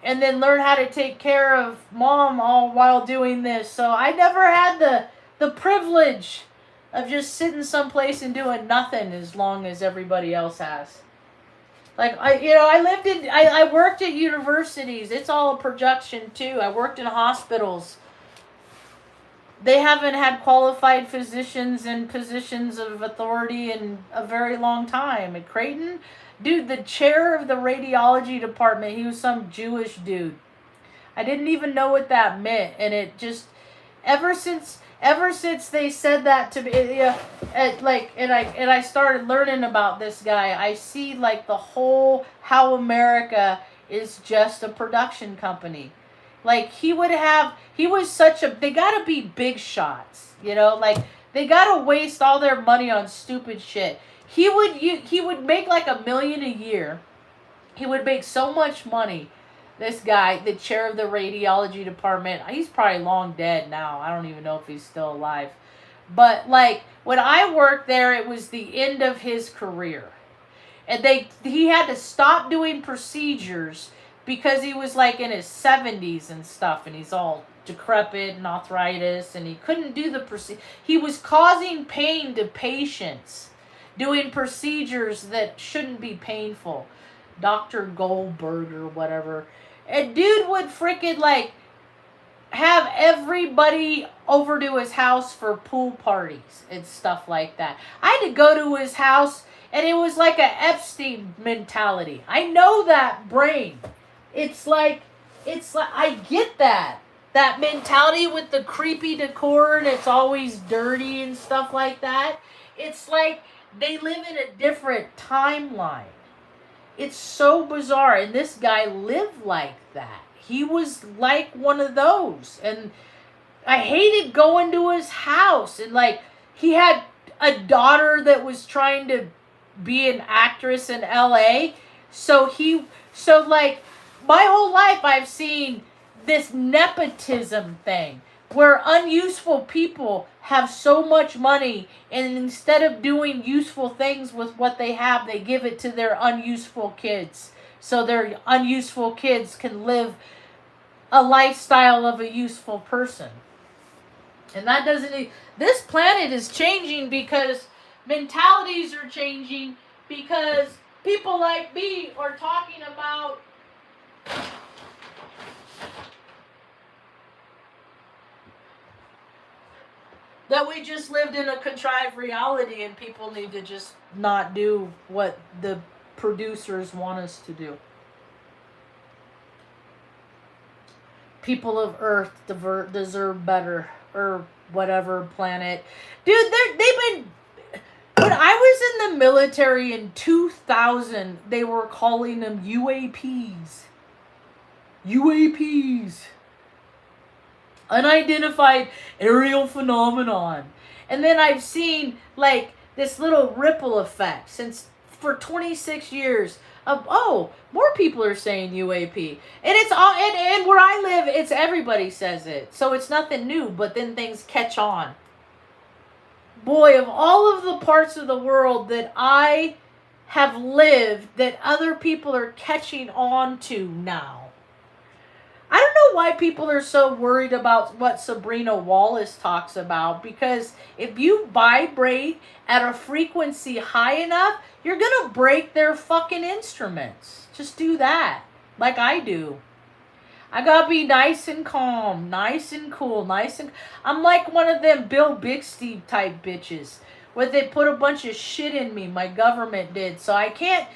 and then learn how to take care of Mom all while doing this. So I never had the privilege of just sitting someplace and doing nothing as long as everybody else has. Like, I worked at universities. It's all a production, too. I worked in hospitals. They haven't had qualified physicians in positions of authority in a very long time. At Creighton, dude, the chair of the radiology department, he was some Jewish dude. I didn't even know what that meant. And it just, ever since they said that to me, and I started learning about this guy, I see like the whole how America is just a production company. Like they gotta be big shots, like they gotta waste all their money on stupid shit. He would make like $1 million a year. He would make so much money. This guy, the chair of the radiology department, he's probably long dead now. I don't even know if he's still alive. But, like, when I worked there, it was the end of his career. And he had to stop doing procedures because he was, like, in his 70s and stuff. And he's all decrepit and arthritis. And he couldn't do the procedure. He was causing pain to patients doing procedures that shouldn't be painful. Dr. Goldberg or whatever. And dude would freaking like have everybody over to his house for pool parties and stuff like that. I had to go to his house, and it was like a Epstein mentality. I know that brain. It's like I get that mentality with the creepy decor, and it's always dirty and stuff like that. It's like they live in a different timeline. It's so bizarre, and this guy lived like that. He was like one of those, and I hated going to his house, and like he had a daughter that was trying to be an actress in LA. So like my whole life I've seen this nepotism thing where unuseful people have so much money, and instead of doing useful things with what they have, they give it to their unuseful kids. So their unuseful kids can live a lifestyle of a useful person. And that doesn't... This planet is changing because mentalities are changing, because people like me are talking about that we just lived in a contrived reality, and people need to just not do what the producers want us to do. People of Earth deserve better, or whatever planet. Dude, they've been... When I was in the military in 2000, they were calling them UAPs. UAPs. Unidentified aerial phenomenon. And then I've seen like this little ripple effect since for 26 years of, oh, more people are saying UAP. And it's all, and where I live, it's everybody says it. So it's nothing new, but then things catch on. Boy, of all of the parts of the world that I have lived that other people are catching on to now. I don't know why people are so worried about what Sabrina Wallace talks about, because if you vibrate at a frequency high enough, you're going to break their fucking instruments. Just do that, like I do. I got to be nice and calm, nice and cool, I'm like one of them Bill Bixby type bitches, where they put a bunch of shit in me, my government did, so I can't...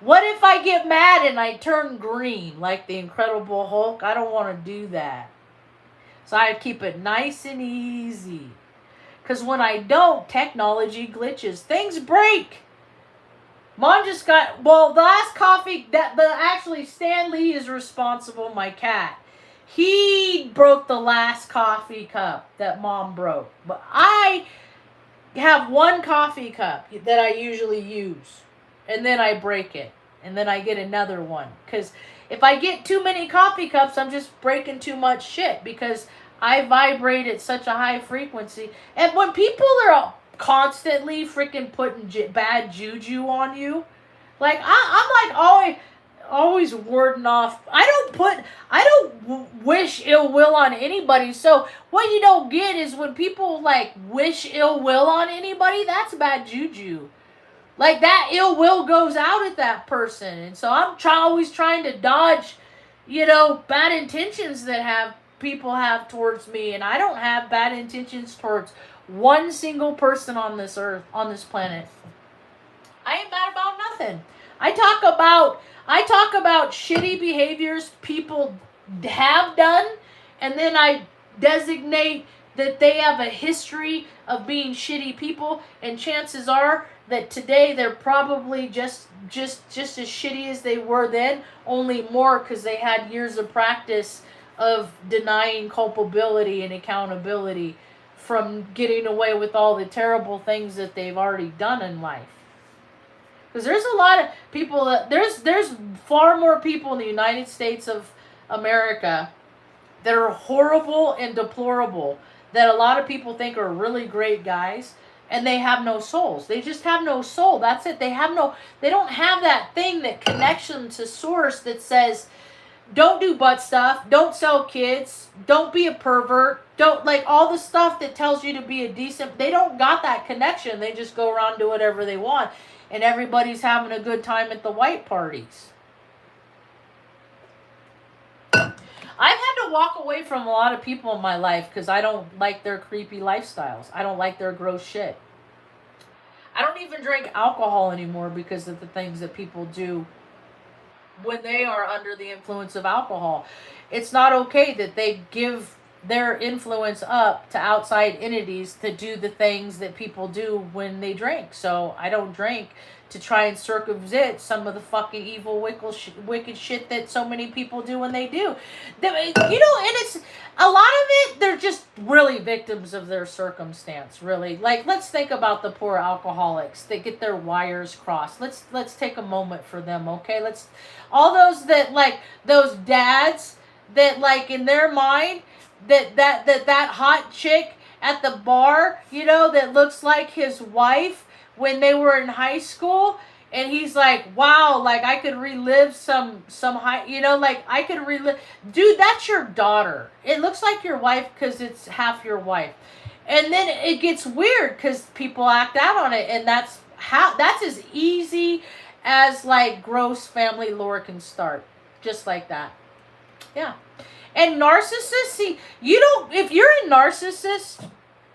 What if I get mad and I turn green like the Incredible Hulk? I don't want to do that. So I keep it nice and easy. Because when I don't, technology glitches. Things break. Mom just got... Well, the last coffee... Actually, Stan Lee is responsible, my cat. He broke the last coffee cup that Mom broke. But I have one coffee cup that I usually use. And then I break it. And then I get another one. Because if I get too many coffee cups, I'm just breaking too much shit. Because I vibrate at such a high frequency. And when people are constantly freaking putting bad juju on you, like, I'm like always warding off. I don't wish ill will on anybody. So what you don't get is when people, like, wish ill will on anybody, that's bad juju. Like, that ill will goes out at that person. And so I'm always trying to dodge, bad intentions that people have towards me. And I don't have bad intentions towards one single person on this earth, on this planet. I ain't bad about nothing. I talk about shitty behaviors people have done, and then I designate that they have a history of being shitty people, and chances are that today they're probably just as shitty as they were then, only more because they had years of practice of denying culpability and accountability from getting away with all the terrible things that they've already done in life. Because there's a lot of people there's far more people in the United States of America that are horrible and deplorable, that a lot of people think are really great guys, and they have no souls. They just have no soul. That's it. They don't have that thing that connects them to source that says, don't do butt stuff, don't sell kids, don't be a pervert, don't, like, all the stuff that tells you to be a decent... They don't got that connection. They just go around do whatever they want, and everybody's having a good time at the white parties. I've had to walk away from a lot of people in my life because I don't like their creepy lifestyles. I don't like their gross shit. I don't even drink alcohol anymore because of the things that people do when they are under the influence of alcohol. It's not okay that they give their influence up to outside entities to do the things that people do when they drink. So I don't drink to try and circumvent some of the fucking evil, wicked shit that so many people do when they do. And it's a lot of it, they're just really victims of their circumstance, really. Like, let's think about the poor alcoholics that get their wires crossed. Let's take a moment for them, okay? Let's, all those that, like, those dads that, like, in their mind, that hot chick at the bar, you know, that looks like his wife when they were in high school, and he's like, wow, like, I could relive some high, you know, like, I could relive. Dude, that's your daughter. It looks like your wife because it's half your wife. And then it gets weird because people act out on it, and that's as easy as, like, gross family lore can start. Just like that. Yeah. And narcissists, see, you don't, if you're a narcissist,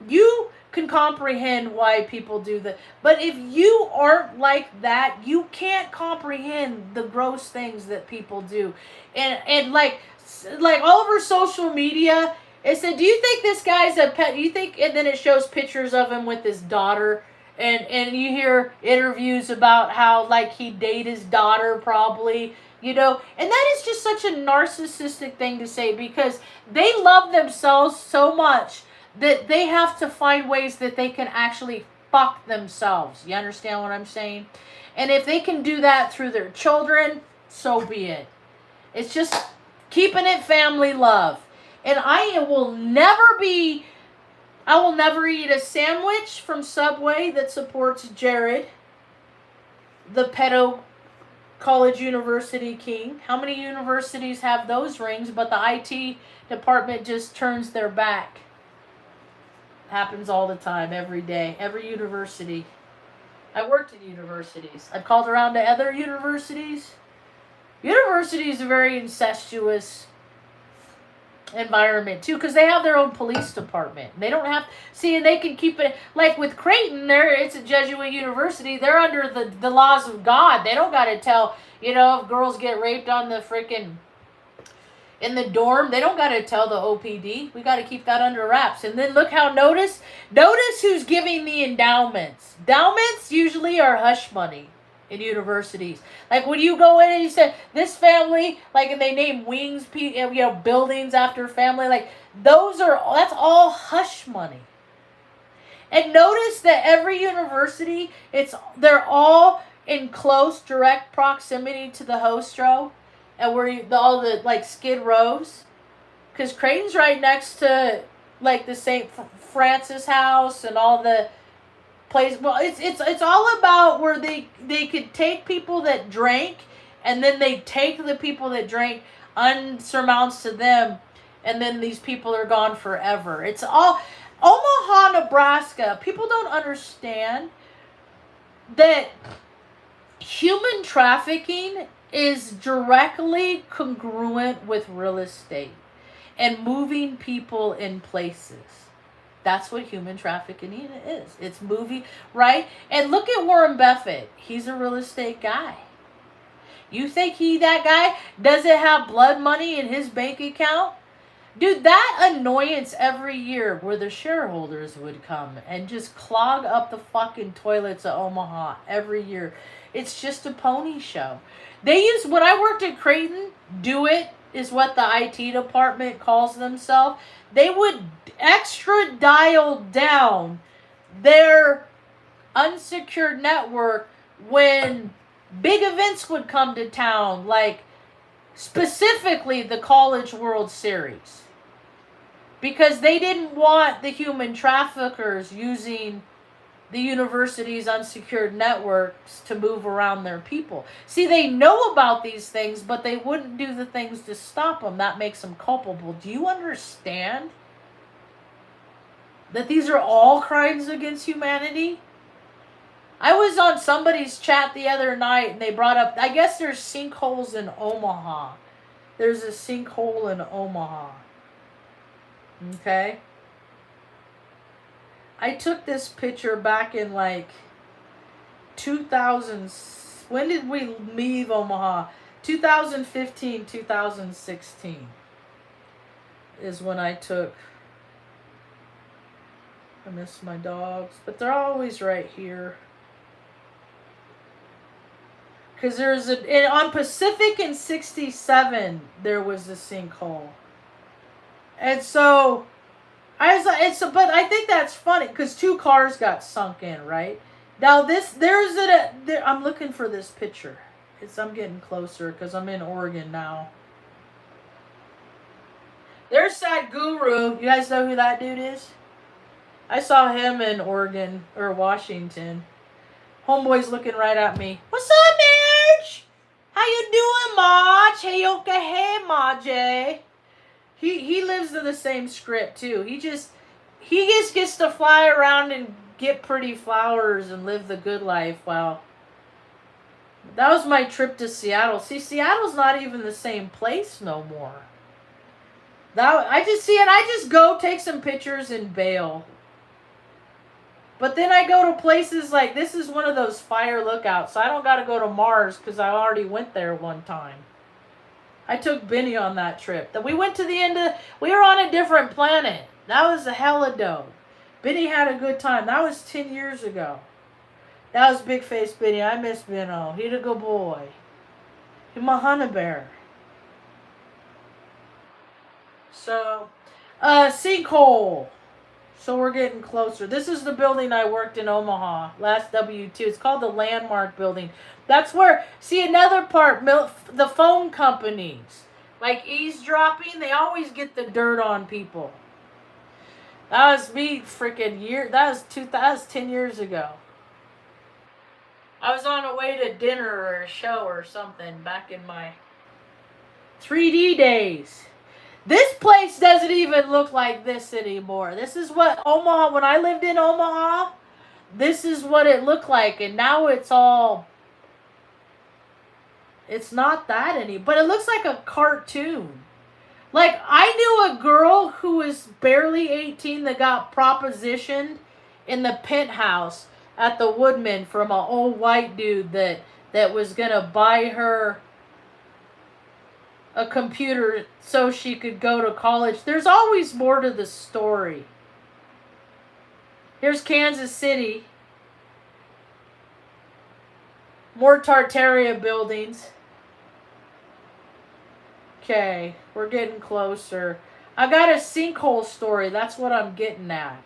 you can comprehend why people do that. But if you aren't like that, you can't comprehend the gross things that people do. And like all over social media, it said, do you think this guy's a pet? Do you think, and then it shows pictures of him with his daughter. And you hear interviews about how, like, he'd date his daughter probably, you know. And that is just such a narcissistic thing to say, because they love themselves so much that they have to find ways that they can actually fuck themselves. You understand what I'm saying? And if they can do that through their children, so be it. It's just keeping it family love. And I will never eat a sandwich from Subway that supports Jared, the pedo college university king. How many universities have those rings, but the IT department just turns their back? Happens all the time, every day, every university. I worked at universities. I've called around to other universities. Universities are very incestuous environment too, because they have their own police department. They don't have, see, and they can keep it, like with Creighton, it's a Jesuit university. They're under the laws of God. They don't got to tell, you know, if girls get raped on the freaking in the dorm, they don't got to tell the OPD. We got to keep that under wraps. And then look how, notice who's giving the endowments. Endowments usually are hush money in universities. Like when you go in and you say, this family, like, and they name wings, you know, buildings after family, like, that's all hush money. And notice that every university, they're all in close, direct proximity to the host row. And where all the, like, skid rows. Because Creighton's right next to, like, the St. Francis house and all the places. Well, it's all about where they could take people that drank, and then they take the people that drank unsurmounts to them, and then these people are gone forever. It's all Omaha, Nebraska. People don't understand that human trafficking is directly congruent with real estate and moving people in places. That's what human trafficking is. It's moving, right? And look at Warren Buffett. He's a real estate guy. You think that guy doesn't have blood money in his bank account? Dude, that annoyance every year where the shareholders would come and just clog up the fucking toilets of Omaha every year. It's just a pony show. When I worked at Creighton, Do It is what the IT department calls themselves. They would extra dial down their unsecured network when big events would come to town, like specifically the College World Series. Because they didn't want the human traffickers using the university's unsecured networks to move around their people. See, they know about these things, but they wouldn't do the things to stop them. That makes them culpable. Do you understand that these are all crimes against humanity? I was on somebody's chat the other night, and they brought up, I guess there's sinkholes in Omaha. There's a sinkhole in Omaha. Okay? I took this picture back in like 2000. When did we leave Omaha? 2015, 2016 is when I took. I miss my dogs, but they're always right here. Because on Pacific in 67, there was a sinkhole. And so I was like, but I think that's funny because 2 cars got sunk in, right? Now I'm looking for this picture. I'm getting closer because I'm in Oregon now. There's that guru. You guys know who that dude is? I saw him in Oregon or Washington. Homeboy's looking right at me. What's up, Marge? How you doing, Marge? heyOka, hey, Marge. He lives in the same script too. He just gets to fly around and get pretty flowers and live the good life. Wow. That was my trip to Seattle. See, Seattle's not even the same place no more. I just go take some pictures and bail. But then I go to places like, this is one of those fire lookouts. So I don't got to go to Mars because I already went there one time. I took Benny on that trip. We went to the we were on a different planet. That was a hella dope. Benny had a good time. That was 10 years ago. That was Big Face Benny. I miss Benno. He's a good boy. He's my honey bear. So, sinkhole. So we're getting closer. This is the building I worked in Omaha. Last W2. It's called the Landmark Building. That's where, see another part, the phone companies. Like eavesdropping, they always get the dirt on people. That was me that was 10 years ago. I was on the way to dinner or a show or something back in my 3D days. This place doesn't even look like this anymore. This is what Omaha, when I lived in Omaha, this is what it looked like. And now it's not that anymore. But it looks like a cartoon. Like, I knew a girl who was barely 18 that got propositioned in the penthouse at the Woodman from an old white dude that was going to buy her a computer so she could go to college. There's always more to the story. Here's Kansas City. More Tartaria buildings. Okay, we're getting closer. I got a sinkhole story. That's what I'm getting at.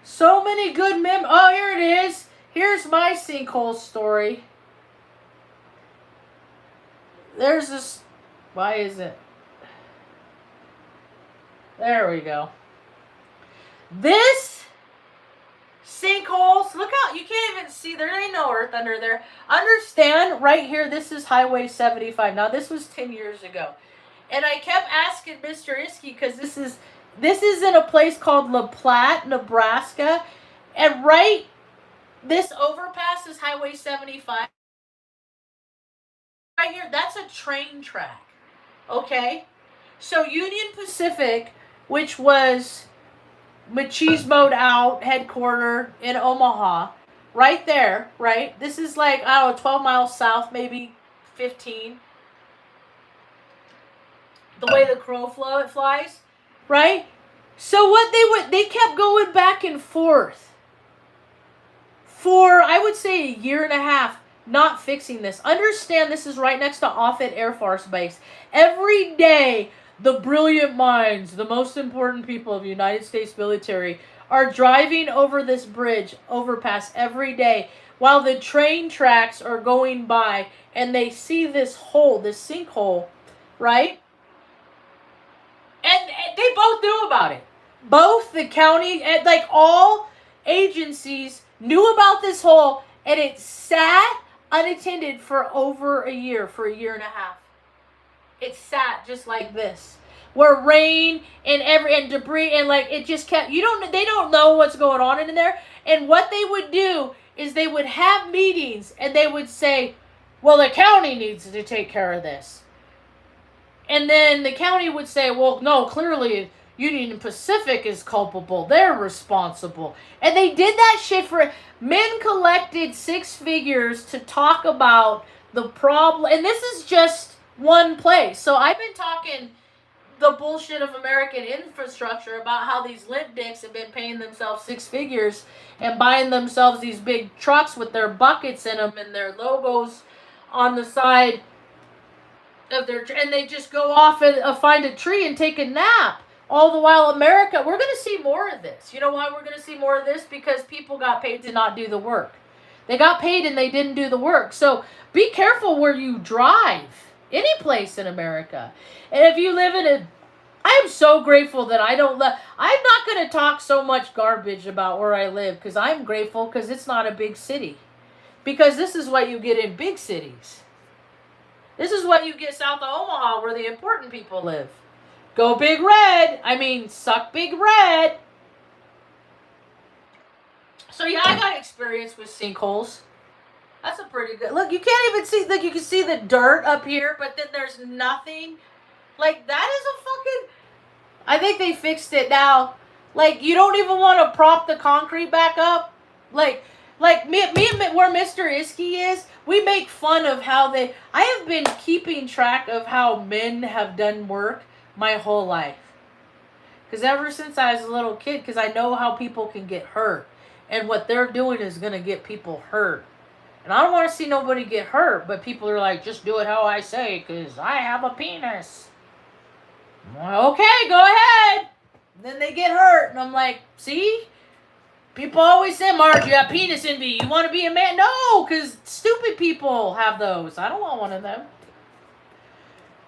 So many good oh, here it is. Here's my sinkhole story. There's this. Why is it? There we go. This sinkholes. Look out. You can't even see. There ain't no earth under there. Understand, right here, this is Highway 75. Now, this was 10 years ago. And I kept asking Mr. Iskey, because this is in a place called La Platte, Nebraska. And this overpass is Highway 75. Right here, that's a train track. Okay? So Union Pacific, which was machismoed out, headquartered in Omaha, right there, right? This is like, I don't know, 12 miles south, maybe 15. The way the crow flies, right? So what they kept going back and forth for, I would say, a year and a half, not fixing this. Understand, this is right next to Offutt Air Force Base. Every day, the brilliant minds, the most important people of the United States military, are driving over this overpass every day, while the train tracks are going by, and they see this sinkhole, right? And they both knew about it. Both the county, and like all agencies, knew about this hole, and it sat unattended for over a year, for a year and a half. It sat just like this, where rain and debris and like it just kept. They don't know what's going on in there. And what they would do is they would have meetings and they would say, "Well, the county needs to take care of this." And then the county would say, "Well, no, clearly Union Pacific is culpable. They're responsible." And they did that shit for men collected 6 figures to talk about the problem. And this is just one place. So I've been talking the bullshit of American infrastructure about how these limp dicks have been paying themselves 6 figures and buying themselves these big trucks with their buckets in them and their logos on the side. of their, and they just go off and find a tree and take a nap. All the while America, we're going to see more of this. You know why we're going to see more of this? Because people got paid to not do the work. They got paid and they didn't do the work. So be careful where you drive. Any place in America. And if you live in a, I am so grateful that I don't I'm not going to talk so much garbage about where I live, because I'm grateful because it's not a big city. Because this is what you get in big cities. This is what you get south of Omaha, where the important people live. Go Big Red. I mean, suck Big Red. So yeah, I got experience with sinkholes. That's a pretty good, look, you can't even see, like, you can see the dirt up here, but then there's nothing. Like, that is a fucking, I think they fixed it now. Like, you don't even want to prop the concrete back up. Like me where Mr. Iskey is, we make fun of how they, I have been keeping track of how men have done work my whole life. Because ever since I was a little kid, because I know how people can get hurt. And what they're doing is going to get people hurt. And I don't want to see nobody get hurt, but people are like, just do it how I say, because I have a penis. Well, okay, go ahead. And then they get hurt. And I'm like, see? People always say, Marge, you have penis envy. You want to be a man? No, because stupid people have those. I don't want one of them.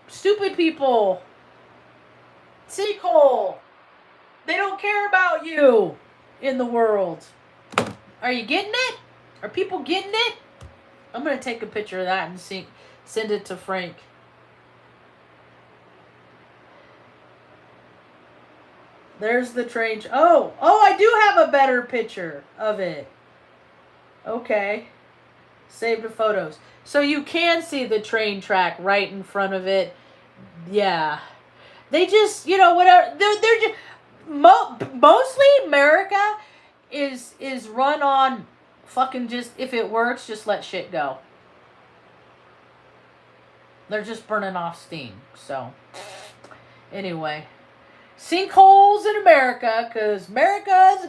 Stupid people. Sinkhole. They don't care about you in the world. Are you getting it? Are people getting it? I'm going to take a picture of that and send it to Frank. There's the train. Oh, I do have a better picture of it. Okay. Save the photos. So you can see the train track right in front of it. Yeah. They just, you know, whatever. They're just, mostly America is run on fucking just, if it works, just let shit go. They're just burning off steam. So, anyway. Sinkholes in America, because America is